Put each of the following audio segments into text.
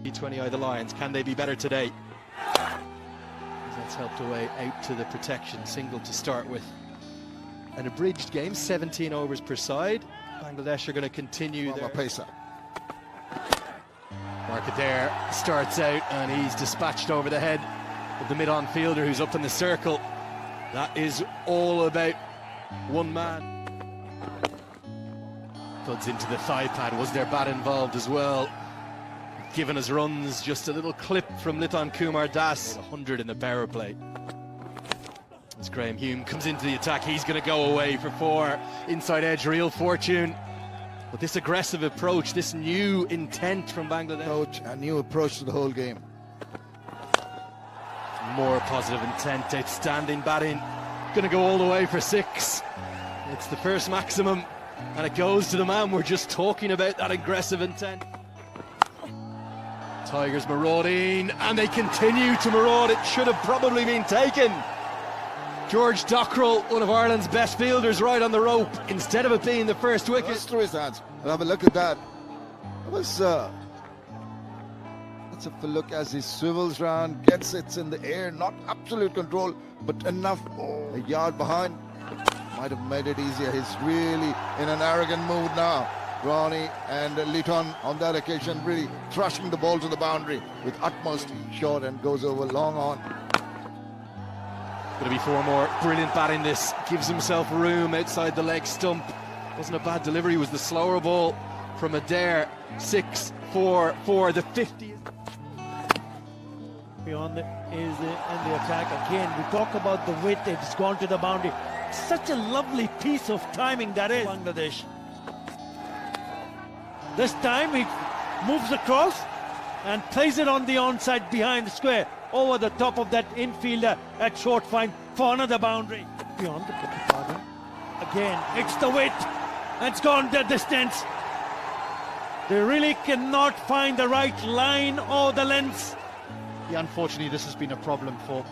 T20 are the Lions. Can they be better today? That's helped away out to the protection. Single to start with. An abridged game, 17 overs per side. Bangladesh are going to continue their pacer. Markader starts out and he's dispatched over the head of the mid-on fielder who's up in the circle. That is all about one man. Thuds into the thigh pad. Was their bat involved as well? Given us runs, just a little clip from Liton Kumar Das. 100 in the power play. As Graham Hume comes into the attack, he's going to go away for 4. Inside edge, real fortune. But this aggressive approach, this new intent from Bangladesh. A new approach to the whole game. More positive intent, outstanding batting. Going to go all the way for 6. It's the first maximum, and it goes to the man we're just talking about, that aggressive intent. Tigers marauding, and they continue to maraud. It should have probably been taken. George Dockrell, one of Ireland's best fielders, right on the rope, instead of it being the first wicket. Through his hands. And have a look at that. That was that's a look as he swivels round, gets it in the air, not absolute control, but enough. A yard behind might have made it easier. He's really in an arrogant mood now. Ronnie and Liton on that occasion really thrashing the ball to the boundary with utmost shot, and goes over long on. Going to be 4 more. Brilliant batting this. Gives himself room outside the leg stump. Wasn't a bad delivery. It was the slower ball from Adair. 6, 4, 4. The 50. Beyond is in the attack again. We talk about the width. It's gone to the boundary. Such a lovely piece of timing that is. Bangladesh. This time he moves across and plays it on the onside behind the square, over the top of that infielder at short fine for another boundary. Beyond the pardon. Again, it's the width. It's gone the distance. They really cannot find the right line or the length. Yeah, unfortunately, this has been a problem for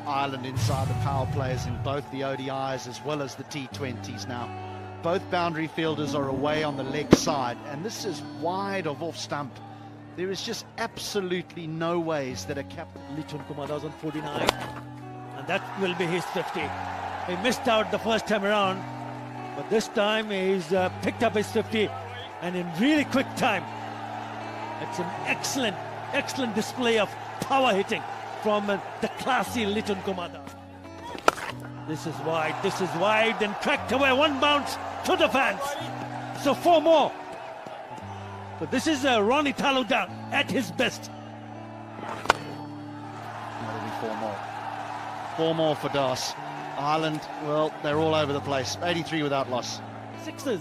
Ireland inside the power players in both the ODIs as well as the T20s now. Both boundary fielders are away on the leg side, and this is wide of off stump. There is just absolutely no ways that a captain. Liton Kumar on 49, and that will be his 50. He missed out the first time around, but this time he's picked up his 50, and in really quick time. It's an excellent display of power hitting from the classy Liton Kumar. This is wide, and cracked away, 1 bounce to the fans. So 4 more. But this is Ronnie Talukdar at his best. That'll be 4 more. 4 more for Das. Ireland, well, they're all over the place. 83 without loss. 6s.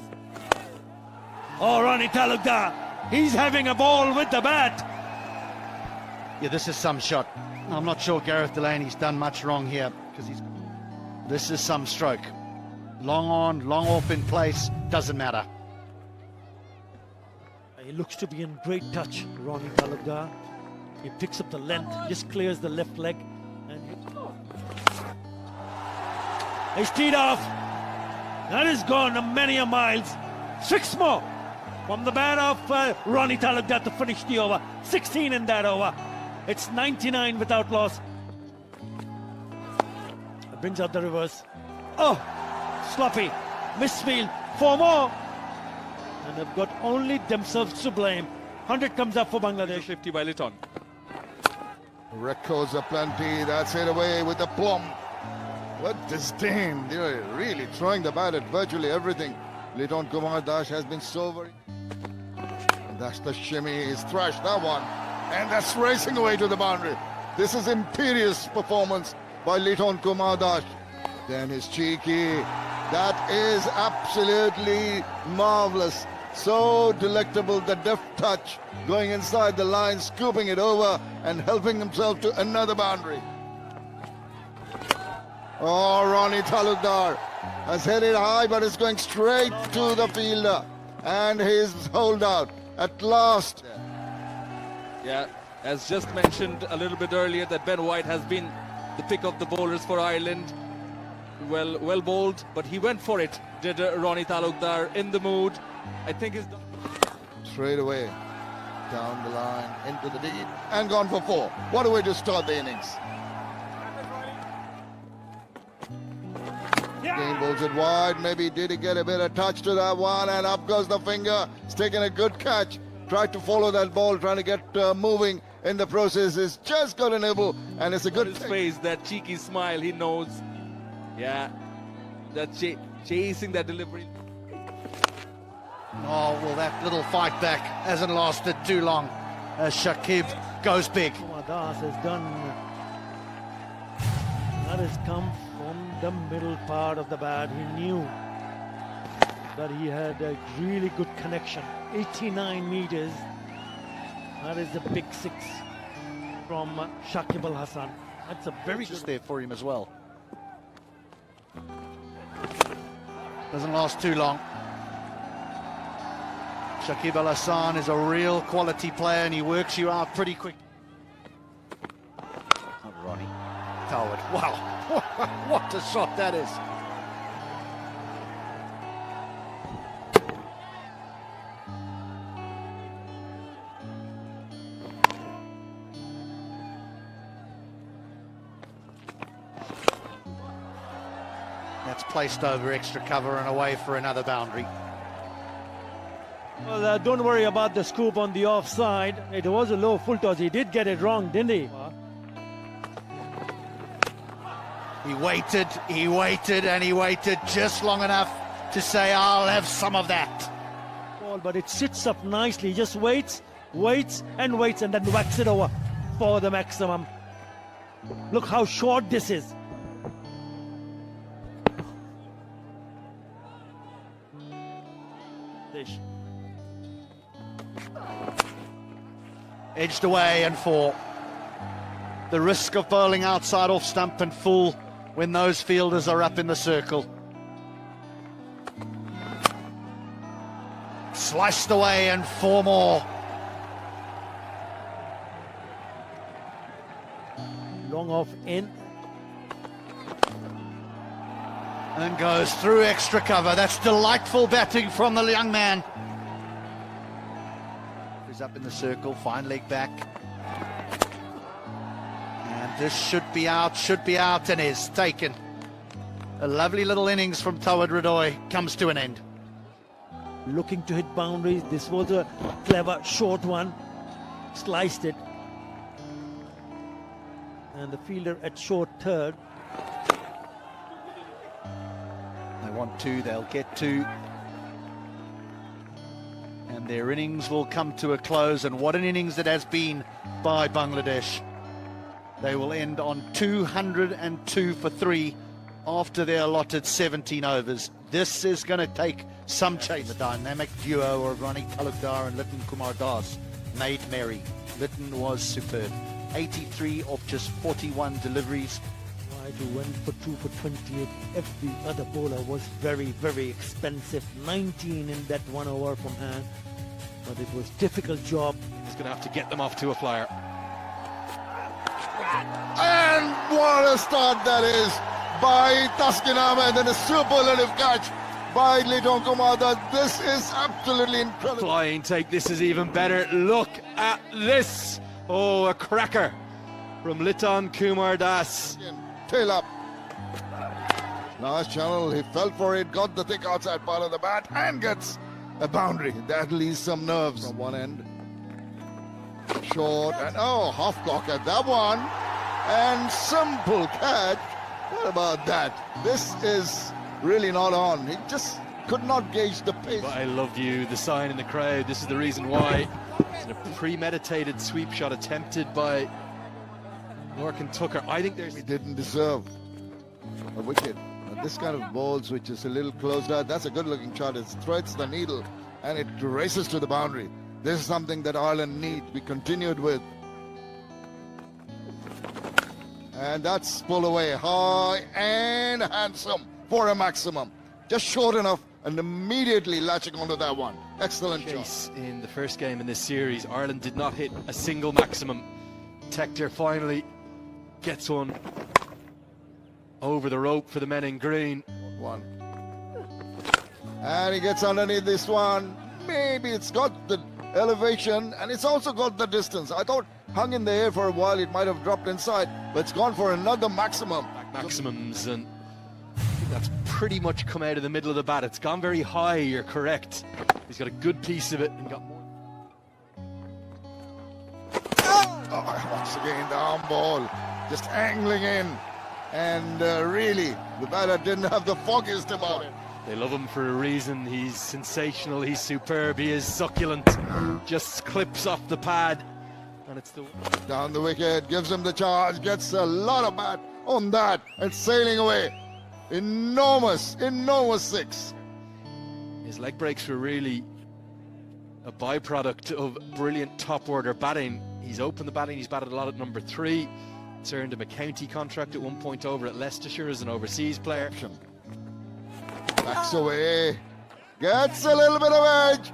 Oh, Ronnie Talukdar. He's having a ball with the bat. Yeah, this is some shot. I'm not sure Gareth Delaney's done much wrong here, because this is some stroke. Long on, long off in place, doesn't matter. He looks to be in great touch, Ronnie Talukdar. He picks up the length, just clears the left leg, and he's teed off. That is gone many a miles. 6 more from the bat of Ronnie Talukdar to finish the over. 16 in that over. It's 99 without loss. Brings out the reverse. Oh, sloppy. Misfield. 4 more. And they've got only themselves to blame. 100 comes up for Bangladesh. 50 by Liton. Records aplenty. That's it away with the plum. What disdain. They're really throwing the bat at virtually everything. Liton Kumar Das has been so very. And that's the shimmy. He's thrashed that one. And that's racing away to the boundary. This is imperious performance by Liton Kumar Das. Then his cheeky. That is absolutely marvelous. So delectable, the deft touch, going inside the line, scooping it over and helping himself to another boundary. Oh, Ronnie Talukdar has hit it high, but it's going straight to the fielder. And his holdout at last. Yeah, as just mentioned a little bit earlier, that Ben White has been the pick of the bowlers for Ireland. Well bowled, but he went for it, did Ronnie Talukdar, in the mood. I think he's done. Straight away. Down the line, into the diggy, and gone for 4. What a way to start the innings. Game bowls it wide. Maybe did he get a bit of touch to that one? And up goes the finger. It's taken a good catch. Tried to follow that ball, trying to get moving in the process. It's just got a nibble, and it's a good His face, that cheeky smile, he knows. Yeah, that's chasing that delivery. Oh, well, that little fight back hasn't lasted too long as Shakib goes big. Kumar Das has done. That has come from the middle part of the bat. He knew that he had a really good connection. 89 meters. That is a big 6 from Shakib Al Hasan. That's a very Just good there for him as well. Doesn't last too long. Shakib Al Hasan is a real quality player and he works you out pretty quick. Not Ronnie. Howard. Wow. What a shot that is. That's placed over extra cover and away for another boundary. Well, don't worry about the scoop on the offside. It was a low full toss. He did get it wrong, didn't he? He waited, and he waited just long enough to say, I'll have some of that. Ball, but it sits up nicely. He just waits, and then whacks it over for the maximum. Look how short this is. Edged away and 4. The risk of bowling outside off stump and full when those fielders are up in the circle. Sliced away and 4 more. Long off in. And goes through extra cover. That's delightful batting from the young man. He's up in the circle, fine leg back. And this should be out, and is taken. A lovely little innings from Tawad Radoy comes to an end. Looking to hit boundaries. This was a clever short one. Sliced it. And the fielder at short third. They want 2, they'll get 2. And their innings will come to a close, and what an innings it has been by Bangladesh. They will end on 202 for 3 after their allotted 17 overs. This is going to take some chase. The dynamic duo of Ronnie Talukdar and Liton Kumar Das made merry. Liton was superb. 83 of just 41 deliveries. Who went for 2 for 28. Every other bowler was very, very expensive. 19 in that 1 over from hand. But it was difficult job. He's going to have to get them off to a flyer. And what a start that is by Taskin Ahmed, and a superlative catch by Liton Kumar. This is absolutely incredible. Flying take, this is even better. Look at this. Oh, a cracker from Liton Kumar Das. Tail up. Last channel, he fell for it, got the thick outside part of the bat, and gets a boundary. That leaves some nerves from one end. Short, and oh, half cock at that one. And simple catch. What about that? This is really not on. He just could not gauge the pace. But I love you, the sign in the crowd. This is the reason why. It's a premeditated sweep shot attempted by Norkin Tucker. I think He didn't deserve a wicket. And this kind of balls, which is a little closed out, that's a good looking shot. It threads the needle and it races to the boundary. This is something that Ireland need to be continued with. And that's pulled away high and handsome for a maximum. Just short enough and immediately latching onto that one. Excellent chase shot. in the first game in this series. Ireland did not hit a single maximum. Tector finally gets one over the rope for the men in green. One. And he gets underneath this one. Maybe it's got elevation, and it's also got the distance. I thought hung in the air for a while, it might have dropped inside, but it's gone for another maximum. Maximums, and I think that's pretty much come out of the middle of the bat. It's gone very high, you're correct. He's got a good piece of it and got more. Oh, once again, the arm ball just angling in, and really, the batter didn't have the foggiest about it. They love him for a reason. He's sensational, he's superb, he is succulent. Just clips off the pad, and it's the... Down the wicket, gives him the charge, gets a lot of bat on that, and sailing away. Enormous, enormous six. His leg breaks were really a byproduct of brilliant top order batting. He's opened the batting, he's batted a lot at number 3. He's earned him a county contract at one point over at Leicestershire as an overseas player. Backs away, gets a little bit of edge.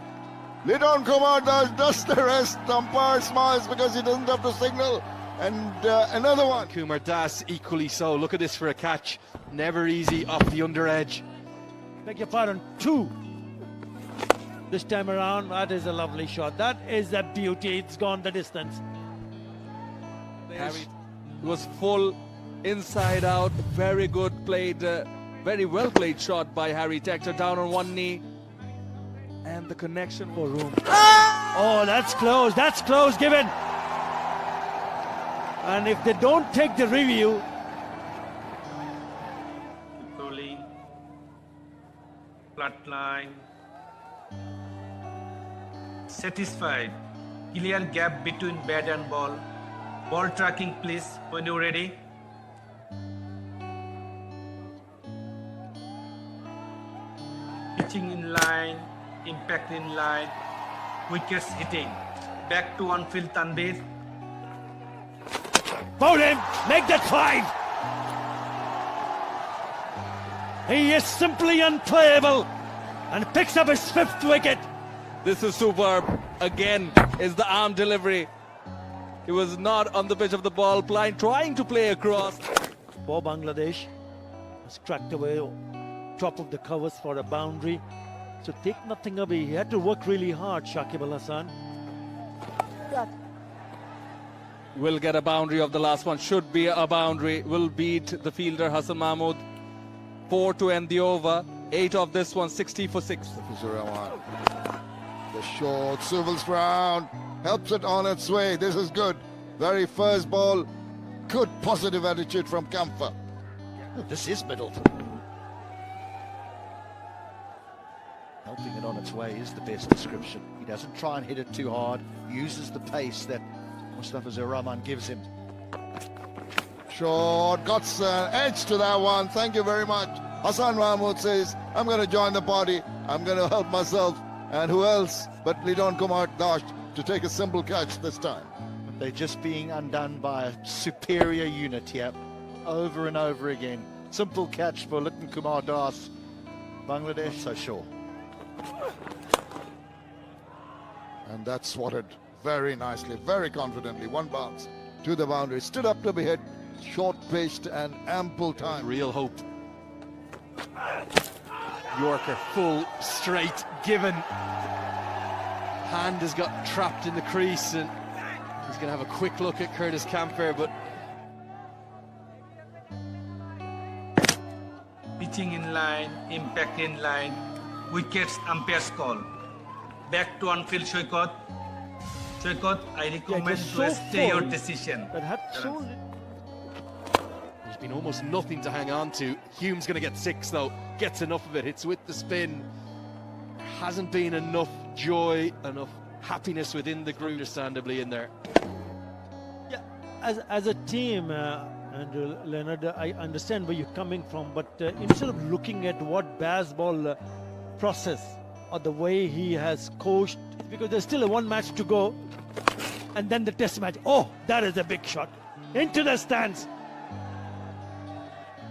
Lidon Kumar does the rest. Umpire smiles because he doesn't have to signal. And another one. Kumar Das equally so. Look at this for a catch. Never easy off the under edge. Beg your pardon, 2. This time around, that is a lovely shot. That is a beauty. It's gone the distance. Harry was full inside out. Very good played, very well played shot by Harry Tector, down on one knee. And the connection for room. Oh, that's close, given. And if they don't take the review, controlling, flat line, satisfied, clear gap between bat and ball. Ball tracking please when you're ready. Pitching in line, impact in line, wickets hitting. Back to on field Tanvir. bowl him, make that 5. He is simply unplayable and picks up his 5th wicket. This is superb. Again is the arm delivery. He was not on the pitch of the ball, trying to play across. For Bangladesh, was cracked away top of the covers for a boundary. So take nothing away. He had to work really hard, Shakib Al Hasan. Will get a boundary of the last one. Should be a boundary. Will beat the fielder Hassan Mahmood. 4 to end the over. 8 of this one, 60 for 6. The short swivels round, helps it on its way. This is good. Very first ball. Good positive attitude from Kamfer. This is Middleton. Helping it on its way is the best description. He doesn't try and hit it too hard. Uses the pace that Mustafa Rahman gives him. Short, got an edge to that one. Thank you very much. Hassan Mahmood says, I'm going to join the party. I'm going to help myself. And who else but Lidon Kumar Das to take a simple catch this time. They're just being undone by a superior unit here. Over and over again. Simple catch for Lidon Kumar Das. Bangladesh, so sure. And that's swatted very nicely, very confidently. One bounce to the boundary. Stood up to be hit. Short-pitched and ample time. Real hope. Yorker full straight given. Hand has got trapped in the crease and he's going to have a quick look at Curtis Kamfer, but Pitching in line, impact in line, wickets umpire's call. Back to on-field Shoykot. Shoykot, I recommend to stay your decision. That had so there's been almost nothing to hang on to. Hume's going to get 6 though, gets enough of it, hits with the spin. There hasn't been enough joy, enough happiness within the group, understandably, in there. Yeah, as a team, and Leonard, I understand where you're coming from, but instead of looking at what Bazball process or the way he has coached, because there's still a 1 match to go, and then the test match. Oh, that is a big shot into the stands.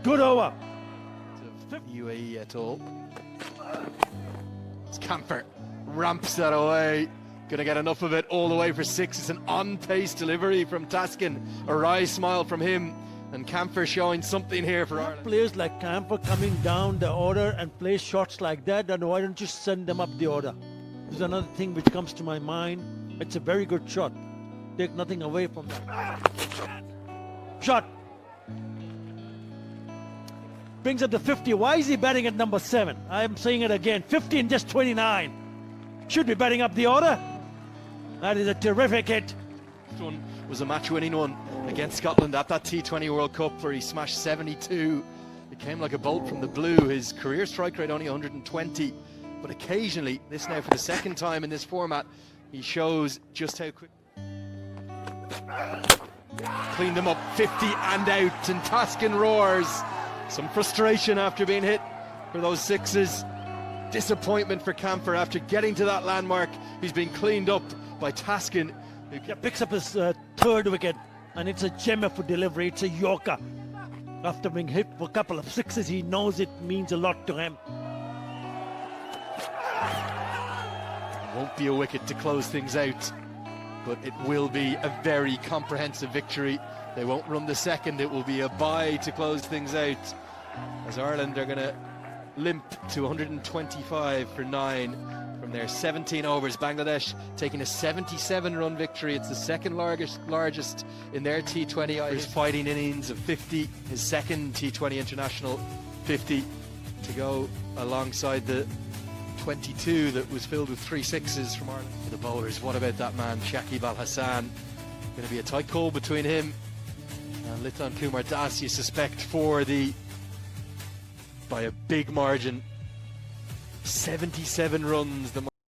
Good over. UAE at all. It's Kamfer ramps that away. Gonna get enough of it all the way for 6. It's an on-pace delivery from Taskin. A wry smile from him. And Kamfer showing something here for Ireland. Players like Kamfer coming down the order and play shots like that, and why don't you send them up the order? There's another thing which comes to my mind. It's a very good shot. Take nothing away from that. Shot. Brings up to 50. Why is he batting at number 7? I'm saying it again. 50 and just 29. Should be batting up the order. That is a terrific hit. This one was a match-winning one against Scotland at that T20 World Cup where he smashed 72. It came like a bolt from the blue. His career strike rate only 120. But occasionally, this now for the second time in this format, he shows just how quick. Cleaned them up, 50 and out, and Taskin roars. Some frustration after being hit for those sixes. Disappointment for Camphor after getting to that landmark. He's been cleaned up by Taskin. He picks up his third wicket, and it's a gem of a delivery. It's a Yorker. After being hit for a couple of sixes, he knows it means a lot to him. Won't be a wicket to close things out, but it will be a very comprehensive victory. They won't run the second. It will be a bye to close things out, as Ireland are going to limp to 125 for 9 from their 17 overs. Bangladesh taking a 77-run victory. It's the second largest in their T20. His fighting innings of 50, his second T20 international 50 to go alongside the 22 that was filled with 3 sixes from Ireland. For the bowlers, what about that man Shakib Al Hassan? Going to be a tight call between him and Litan Kumar Das, you suspect, for the, by a big margin, 77 runs.